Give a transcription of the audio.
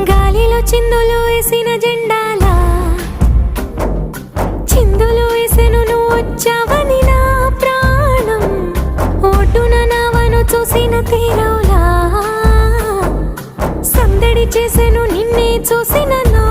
గాలిలో చిందులు వేసిన జెండాలా చిందులు వేసెను నువ్వు వచ్చావని నా ప్రాణం ఒడ్డున నావను చూసిన తీరవులా సందడి చేసెను నిన్నే చూసిన నా